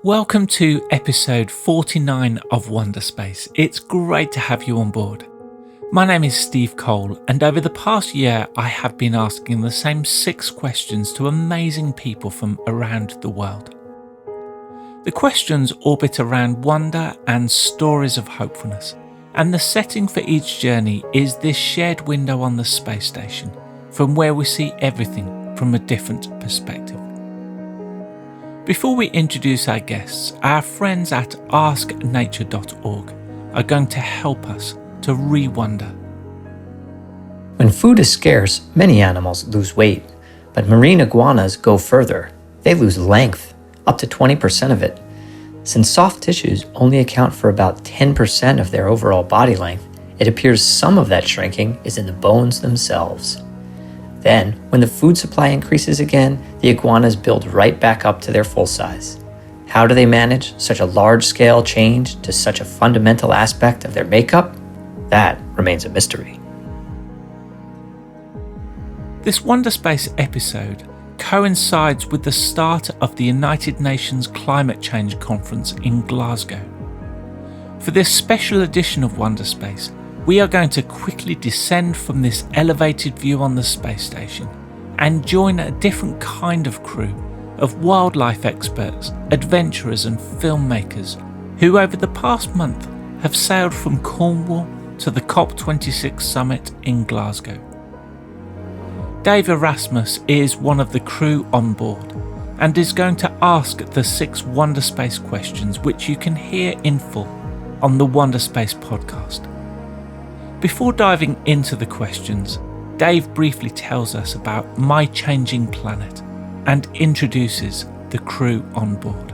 Welcome to episode 49 of Wonderspace. It's great to have you on board. My name is Steve Cole, and over the past year I have been asking the same 6 questions to amazing people from around the world. The questions orbit around wonder and stories of hopefulness, and the setting for each journey is this shared window on the space station, from where we see everything from a different perspective. Before we introduce our guests, our friends at asknature.org are going to help us to re-wonder. When food is scarce, many animals lose weight, but marine iguanas go further. They lose length, up to 20% of it. Since soft tissues only account for about 10% of their overall body length, it appears some of that shrinking is in the bones themselves. Then, when the food supply increases again, the iguanas build right back up to their full size. How do they manage such a large-scale change to such a fundamental aspect of their makeup? That remains a mystery. This Wonderspace episode coincides with the start of the United Nations Climate Change Conference in Glasgow. For this special edition of Wonderspace, we are going to quickly descend from this elevated view on the space station and join a different kind of crew of wildlife experts, adventurers and filmmakers who over the past month have sailed from Cornwall to the COP26 summit in Glasgow. Dave Erasmus is one of the crew on board and is going to ask the 6 Wonderspace questions which you can hear in full on the Wonderspace podcast. Before diving into the questions, Dave briefly tells us about My Changing Planet and introduces the crew on board.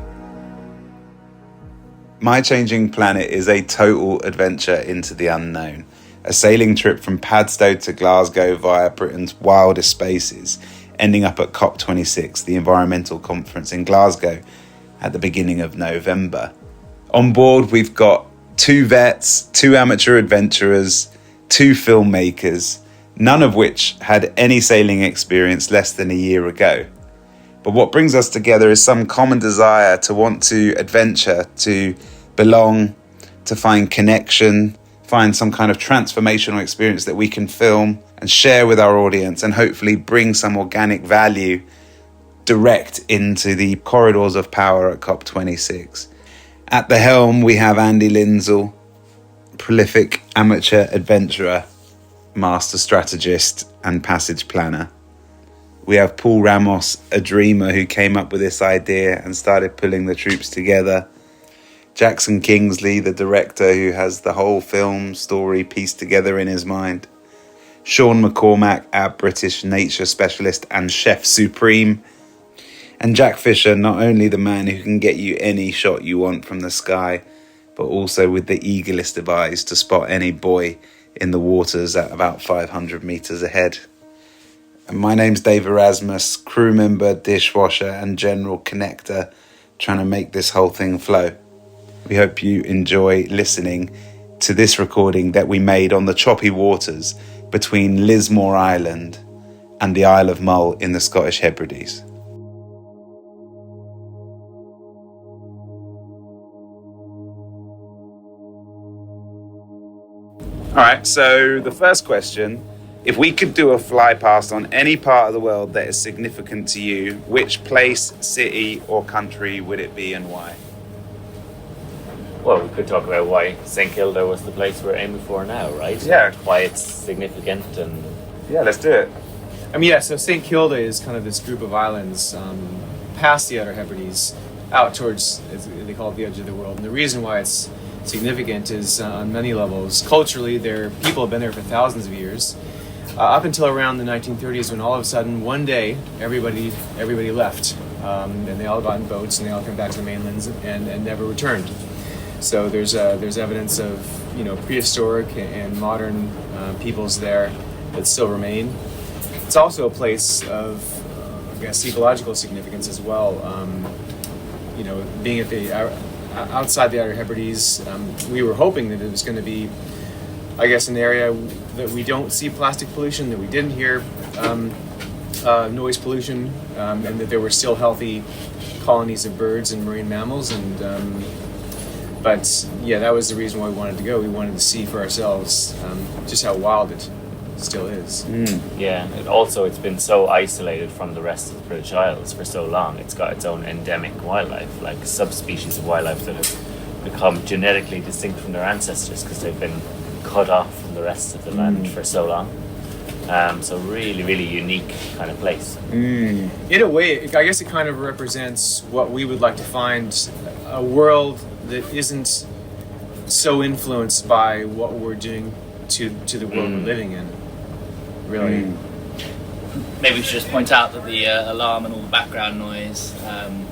My Changing Planet is a total adventure into the unknown, a sailing trip from Padstow to Glasgow via Britain's wildest spaces, ending up at COP26, the environmental conference in Glasgow, at the beginning of November. On board we've got 2 vets, 2 amateur adventurers, 2 filmmakers, none of which had any sailing experience less than a year ago. But what brings us together is some common desire to want to adventure, to belong, to find connection, find some kind of transformational experience that we can film and share with our audience and hopefully bring some organic value direct into the corridors of power at COP26. At the helm we have Andy Lindsell, prolific amateur adventurer, master strategist and passage planner. We have Paul Ramos, a dreamer who came up with this idea and started pulling the troops together. Jackson Kingsley, the director who has the whole film story pieced together in his mind. Sean McCormack, our British nature specialist and chef supreme. And Jack Fisher, not only the man who can get you any shot you want from the sky, but also with the eaglest of eyes to spot any buoy in the waters at about 500 metres ahead. And my name's Dave Erasmus, crew member, dishwasher and general connector, trying to make this whole thing flow. We hope you enjoy listening to this recording that we made on the choppy waters between Lismore Island and the Isle of Mull in the Scottish Hebrides. All right, so the first question, if we could do a fly past on any part of the world that is significant to you, which place, city or country would it be and why? Well, we could talk about why St. Kilda was the place we're aiming for now, right? Yeah. Why it's significant and... Yeah, let's do it. So St. Kilda is kind of this group of islands past the Outer Hebrides, out towards, as they call it, the edge of the world. And the reason why it's significant is on many levels. Culturally, people have been there for thousands of years, up until around the 1930s, when all of a sudden, one day, everybody left, and they all got in boats and they all came back to the mainlands and never returned. So there's evidence of prehistoric and modern peoples there that still remain. It's also a place of ecological significance as well. Being at the outside the Outer Hebrides, we were hoping that it was going to be, an area that we don't see plastic pollution, that we didn't hear noise pollution, and that there were still healthy colonies of birds and marine mammals. And but yeah, that was the reason why we wanted to go. We wanted to see for ourselves just how wild it still is. Yeah, it's been so isolated from the rest of the British Isles for so long. It's got its own endemic wildlife, like subspecies of wildlife that have become genetically distinct from their ancestors because they've been cut off from the rest of the land for so long. So really, really unique kind of place. In a way, I guess it kind of represents what we would like to find, a world that isn't so influenced by what we're doing to the world we're living in. Really. Maybe we should just point out that the alarm and all the background noise,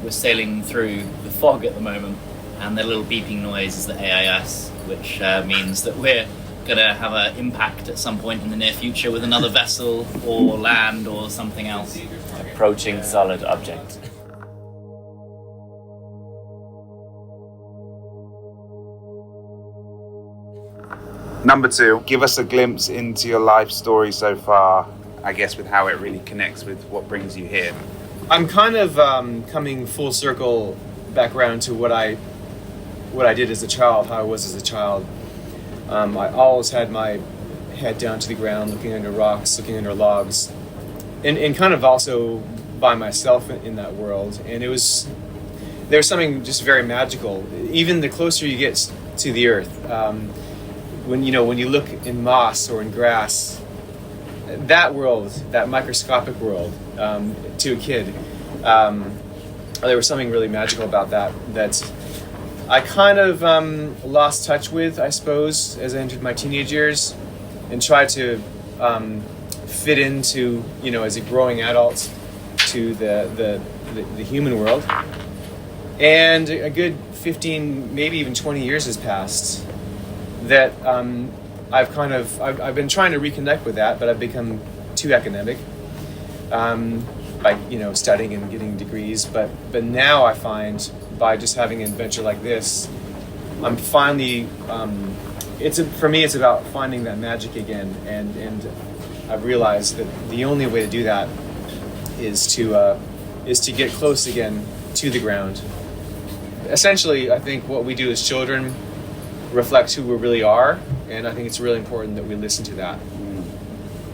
we're sailing through the fog at the moment, and the little beeping noise is the AIS, which means that we're going to have an impact at some point in the near future with another vessel or land or something else. Approaching solid object. Number 2, give us a glimpse into your life story so far, I guess with how it really connects with what brings you here. I'm kind of coming full circle back around to what I did as a child, how I was as a child. I always had my head down to the ground, looking under rocks, looking under logs, and kind of also by myself in that world. And there's something just very magical. Even the closer you get to the earth, when you look in moss or in grass, that world, that microscopic world, to a kid, there was something really magical about that I kind of lost touch with, I suppose, as I entered my teenage years, and tried to fit into, as a growing adult, to the human world. And a good 15, maybe even 20 years has passed that I've been trying to reconnect with that, but I've become too academic by studying and getting degrees. But now I find by just having an adventure like this, I'm finally for me it's about finding that magic again, and I've realized that the only way to do that is to get close again to the ground. Essentially, I think what we do as children reflects who we really are, and I think it's really important that we listen to that.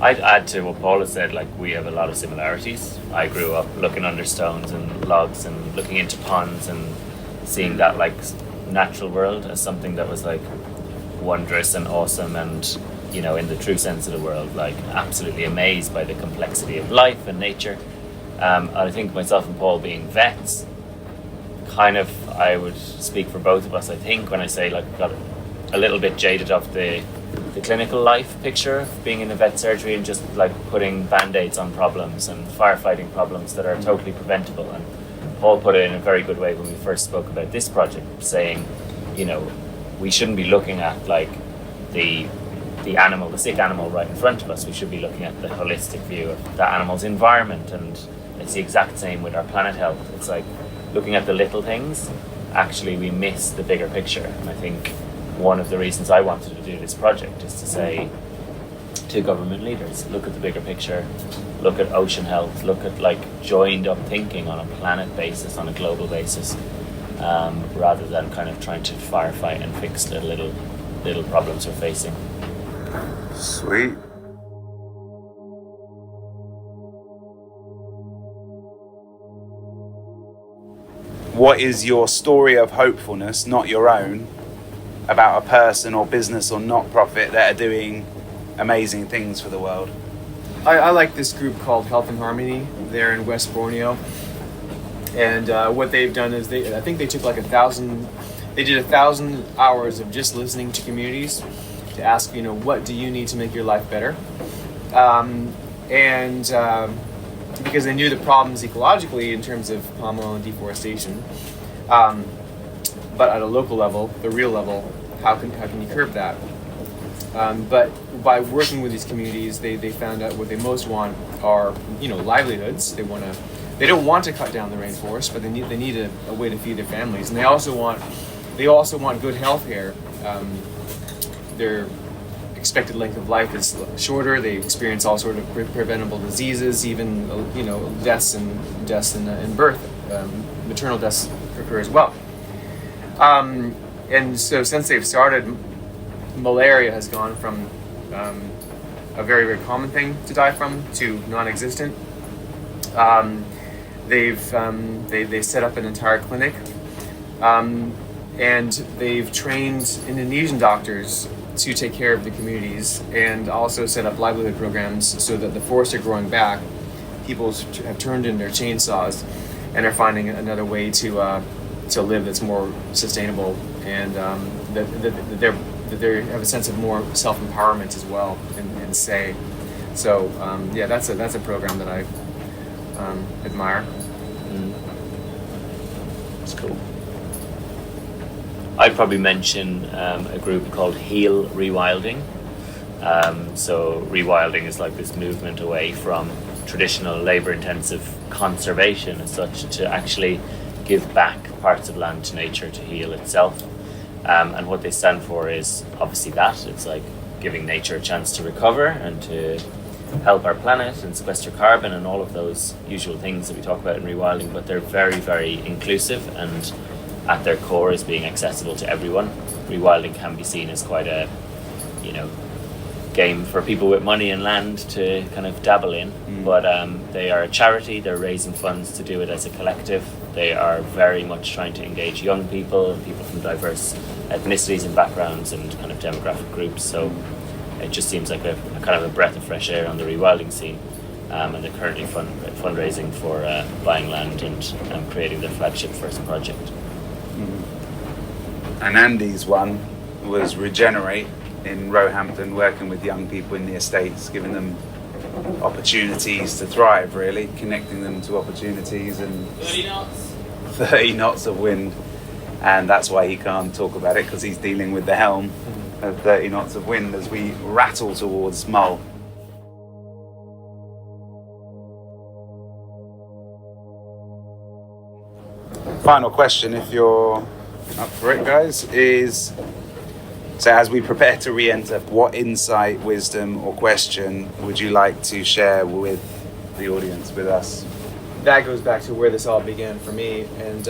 I'd add to what Paul has said, like, we have a lot of similarities. I grew up looking under stones and logs and looking into ponds and seeing that, like, natural world as something that was, like, wondrous and awesome and, in the true sense of the world, like, absolutely amazed by the complexity of life and nature. I think myself and Paul being vets, kind of, I would speak for both of us, I think, when I say, like, got a little bit jaded of the clinical life picture of being in a vet surgery and just, like, putting band-aids on problems and firefighting problems that are totally preventable. And Paul put it in a very good way when we first spoke about this project, saying, we shouldn't be looking at, like, the animal, the sick animal right in front of us. We should be looking at the holistic view of that animal's environment, and it's the exact same with our planet health. It's like looking at the little things, actually we miss the bigger picture. And I think one of the reasons I wanted to do this project is to say to government leaders, look at the bigger picture, look at ocean health, look at, like, joined up thinking on a planet basis, on a global basis, rather than kind of trying to firefight and fix the little problems we're facing. Sweet. What is your story of hopefulness, not your own, about a person or business or not-profit that are doing amazing things for the world? I like this group called Health and Harmony. They're in West Borneo, and what they've done is I think they took like 1,000 hours of just listening to communities to ask, what do you need to make your life better, and because they knew the problems ecologically in terms of palm oil and deforestation, but at a local level, the real level, how can you curb that? But by working with these communities, they found out what they most want are livelihoods. They don't want to cut down the rainforest, but they need a way to feed their families, and they also want good health care. They're expected length of life is shorter. They experience all sort of preventable diseases, even deaths in birth. Maternal deaths occur as well. And so since they've started, malaria has gone from a very, very common thing to die from to non-existent. They set up an entire clinic, and they've trained Indonesian doctors to take care of the communities, and also set up livelihood programs so that the forests are growing back. People have turned in their chainsaws and are finding another way to live that's more sustainable, and that they have a sense of more self-empowerment as well, and say. So that's a program that I admire. That's cool. I'd probably mention a group called Heal Rewilding. So rewilding is like this movement away from traditional labour-intensive conservation as such, to actually give back parts of land to nature to heal itself. And what they stand for is obviously that. It's like giving nature a chance to recover and to help our planet and sequester carbon and all of those usual things that we talk about in rewilding, but they're very, very inclusive, and at their core is being accessible to everyone. Rewilding can be seen as quite a, game for people with money and land to kind of dabble in, but they are a charity. They're raising funds to do it as a collective. They are very much trying to engage young people and people from diverse ethnicities and backgrounds and kind of demographic groups. So it just seems like a kind of a breath of fresh air on the rewilding scene. And they're currently fundraising for buying land and creating their flagship first project. And Andy's one was Regenerate in Roehampton, working with young people in the estates, giving them opportunities to thrive, really, connecting them to opportunities, and 30 knots of wind. And that's why he can't talk about it, because he's dealing with the helm of 30 knots of wind as we rattle towards Mull. Final question, if you're up for it, guys, is, so as we prepare to re-enter, what insight, wisdom or question would you like to share with the audience, with us? That goes back to where this all began for me, and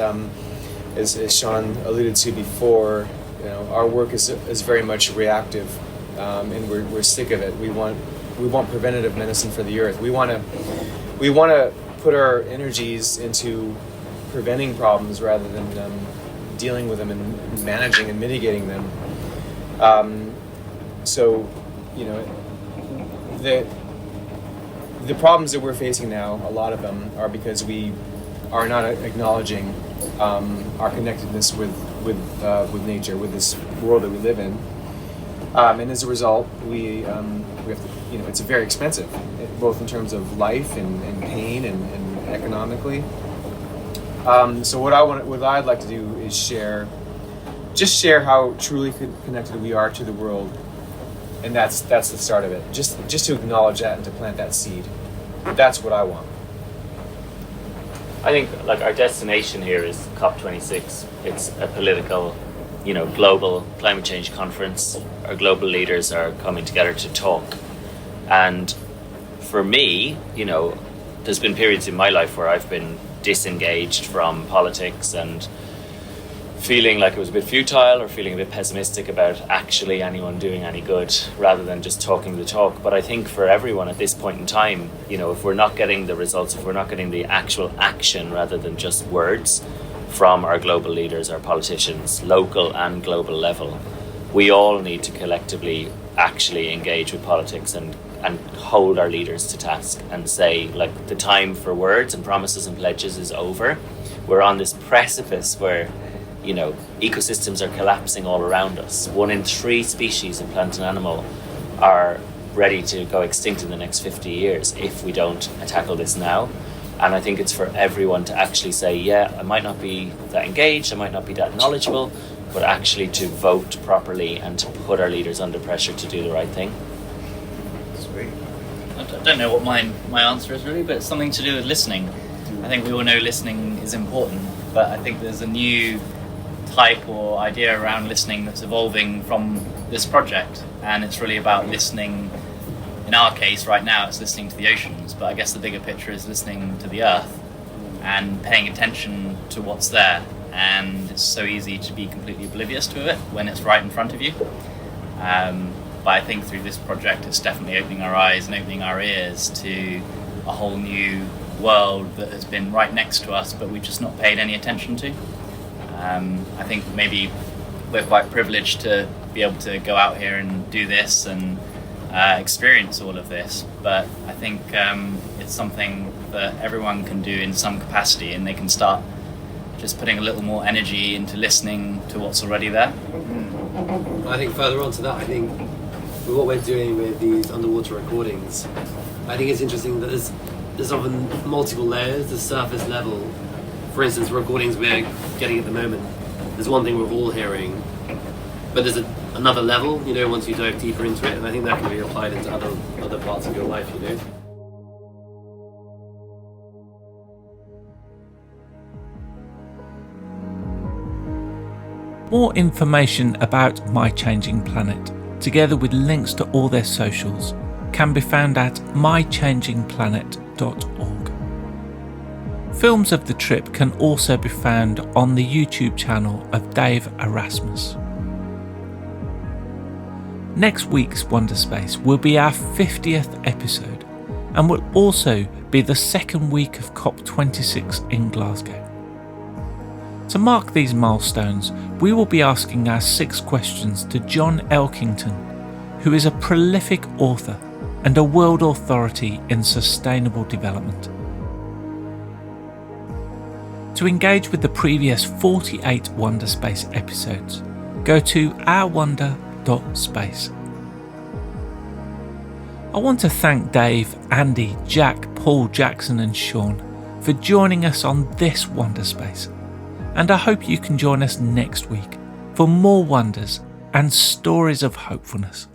as Sean alluded to before, our work is very much reactive, and we're sick of it. We want preventative medicine for the earth. We want to put our energies into preventing problems rather than dealing with them and managing and mitigating them. So the problems that we're facing now, a lot of them are because we are not acknowledging our connectedness with nature, with this world that we live in, and as a result, we have to, it's very expensive, both in terms of life and pain and economically. So what I'd like to do is share how truly connected we are to the world, and that's the start of it. Just to acknowledge that and to plant that seed. That's what I want. I think our destination here is COP26. It's a political, global climate change conference. Our global leaders are coming together to talk. And for me, there's been periods in my life where I've been disengaged from politics and feeling like it was a bit futile, or feeling a bit pessimistic about actually anyone doing any good, rather than just talking the talk. But I think for everyone at this point in time, if we're not getting the results, if we're not getting the actual action rather than just words from our global leaders, our politicians, local and global level, we all need to collectively actually engage with politics and hold our leaders to task and say, the time for words and promises and pledges is over. We're on this precipice where ecosystems are collapsing all around us. 1 in 3 species of plant and animal are ready to go extinct in the next 50 years if we don't tackle this now. And I think it's for everyone to actually say, I might not be that engaged, I might not be that knowledgeable, but actually to vote properly and to put our leaders under pressure to do the right thing. Sweet. I don't know what my answer is really, but it's something to do with listening. I think we all know listening is important, but I think there's a new type or idea around listening that's evolving from this project, and it's really about listening. In our case, right now, it's listening to the oceans, but I guess the bigger picture is listening to the earth and paying attention to what's there. And it's so easy to be completely oblivious to it when it's right in front of you. But I think through this project, it's definitely opening our eyes and opening our ears to a whole new world that has been right next to us, but we've just not paid any attention to. I think maybe we're quite privileged to be able to go out here and do this and experience all of this, but I think it's something that everyone can do in some capacity, and they can start just putting a little more energy into listening to what's already there. I think further on to that, I think with what we're doing with these underwater recordings, I think it's interesting that there's often multiple layers. The surface level, for instance, recordings we're getting at the moment, there's one thing we're all hearing, but there's another level, once you dive deeper into it, and I think that can be applied into other parts of your life, More information about My Changing Planet, together with links to all their socials, can be found at mychangingplanet.org. Films of the trip can also be found on the YouTube channel of Dave Erasmus. Next week's Wonderspace will be our 50th episode and will also be the second week of COP26 in Glasgow. To mark these milestones, we will be asking our 6 questions to John Elkington, who is a prolific author and a world authority in sustainable development. To engage with the previous 48 Wonderspace episodes, go to ourwonder.space. I want to thank Dave, Andy, Jack, Paul, Jackson and Sean for joining us on this Wonderspace, and I hope you can join us next week for more wonders and stories of hopefulness.